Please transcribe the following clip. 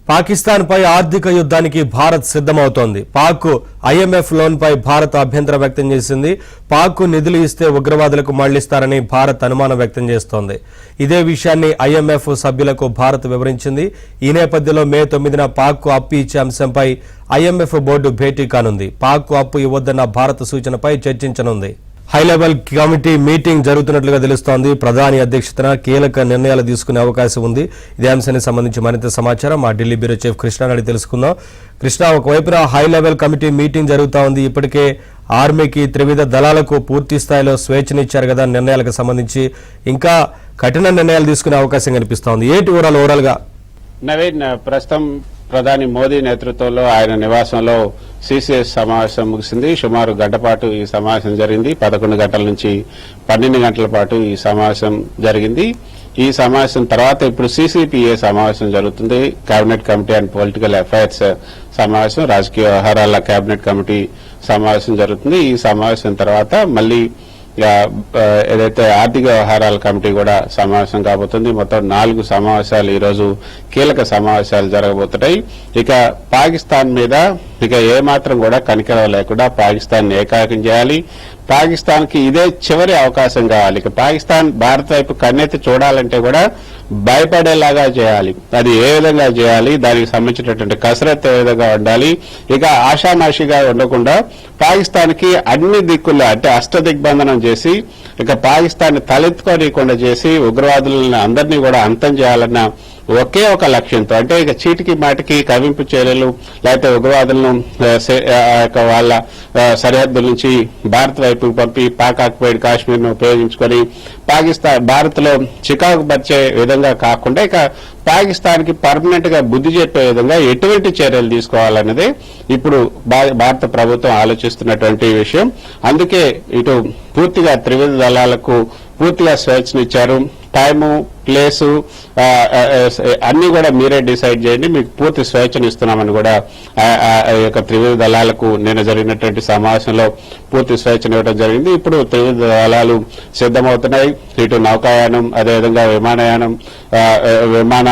పాకిస్తాన్ పై ఆర్థిక యుద్ధానికి భారత్ సిద్ధమవుతోంది. పాక్ ఐఎంఎఫ్ లోన్ పై భారత్ అభ్యంతరం వ్యక్తం చేసింది. పాక్ నిధులు ఇస్తే ఉగ్రవాదులకు మళ్లిస్తారని భారత్ అనుమానం వ్యక్తం చేస్తోంది. ఇదే విషయాన్ని ఐఎంఎఫ్ సభ్యులకు భారత్ వివరించింది. ఈ నేపథ్యంలో మే 9న పాక్ అప్పు ఇచ్చే అంశంపై ఐఎంఎఫ్ బోర్డు భేటీ కానుంది. పాక్ అప్పు ఇవ్వొద్దన్న భారత్ సూచనపై చర్చించనుంది. హై లెవెల్ కమిటీ మీటింగ్ జరుగుతున్నట్లుగా తెలుస్తోంది. ప్రధాని అధ్యక్షతన కీలక నిర్ణయాలు తీసుకునే అవకాశం ఉంది. ఇదే అంశానికి సంబంధించి మరింత సమాచారం మా ఢిల్లీ బ్యూరో చీఫ్ కృష్ణ అడిగి తెలుసుకుందాం. కృష్ణ, ఒకవైపున హై లెవెల్ కమిటీ మీటింగ్ జరుగుతూ ఉంది. ఇప్పటికే ఆర్మీకి త్రివిధ దళాలకు పూర్తి స్థాయిలో స్వేచ్ఛనిచ్చారు కదా. నిర్ణయాలకు సంబంధించి ఇంకా కఠిన నిర్ణయాలు తీసుకునే అవకాశం కనిపిస్తోంది. ఏంటి ఓవరాల్ గా? నవీన్, ప్రస్తుతం ప్రధాని మోదీ నేతృత్వంలో ఆయన నివాసంలో సిసిఎస్ సమావేశం ముగిసింది. సుమారు గంట పాటు ఈ సమావేశం జరిగింది. 11 గంటల నుంచి 12 గంటల పాటు ఈ సమావేశం జరిగింది. ఈ సమావేశం తర్వాత ఇప్పుడు సిసిపిఏ సమావేశం జరుగుతుంది. Cabinet committee and political affairs సమావేశం, రాజకీయ వ్యవహారాల కేబినెట్ కమిటీ సమావేశం జరుగుతుంది. ఈ సమావేశం తర్వాత మళ్లీ ఏదైతే ఆర్థిక వ్యవహారాల కమిటీ కూడా సమావేశం కాబోతుంది. మొత్తం 4 సమావేశాలు ఈరోజు కీలక సమావేశాలు జరగబోతున్నాయి. ఇక పాకిస్తాన్ మీద ఇక ఏమాత్రం కూడా కనికరం లేకుండా పాకిస్తాన్ ఏకాకిం చేయాలి. పాకిస్తాన్ కి ఇదే చివరి అవకాశం కావాలి. ఇక పాకిస్తాన్ భారత్ వైపు కన్నెత్తి చూడాలంటే కూడా భయపడేలాగా చేయాలి. అది ఏ విధంగా చేయాలి, దానికి సంబంధించినటువంటి కసరత్తు ఏ విధంగా ఉండాలి, ఇక ఆషామాషిగా ఉండకుండా పాకిస్తాన్ కి అన్ని దిక్కుల్లో అంటే అష్టదిగ్బంధనం చేసి ఇక పాకిస్తాన్ తలెత్తుకోనీయకుండా చేసి ఉగ్రవాదులను అందరినీ కూడా అంతం చేయాలన్న ఒకే ఒక లక్ష్యంతో, అంటే ఇక చీటికి మాటికి కవింపు చర్యలు లేకపోతే ఉగ్రవాదులను వాళ్ళ సరిహద్దుల నుంచి భారత్ వైపు పంపి పాక్ ఆక్యుపైడ్ కాశ్మీర్ ను ఉపయోగించుకొని భారత్ లో చికాకు పరిచే విధంగా కాకుండా ఇక పాకిస్తాన్ కి పర్మనెంట్ గా బుద్ధి చెప్పే విధంగా ఎటువంటి చర్యలు తీసుకోవాలన్నదే ఇప్పుడు భారత ప్రభుత్వం ఆలోచిస్తున్నటువంటి విషయం. అందుకే ఇటు పూర్తిగా త్రివిధ దళాలకు పూర్తిగా స్వేచ్ఛనిచ్చారు. టైము, ప్లేసు అన్ని కూడా మీరే డిసైడ్ చేయండి, మీకు పూర్తి స్వేచ్ఛను ఇస్తున్నామని కూడా ఈ యొక్క త్రివిధ దళాలకు నిన్న జరిగినటువంటి సమావేశంలో పూర్తి స్వేచ్ఛనివ్వడం జరిగింది. ఇప్పుడు త్రివిధ దళాలు సిద్ధమవుతున్నాయి. ఇటు నౌకాయానం, అదేవిధంగా విమానయానం, విమాన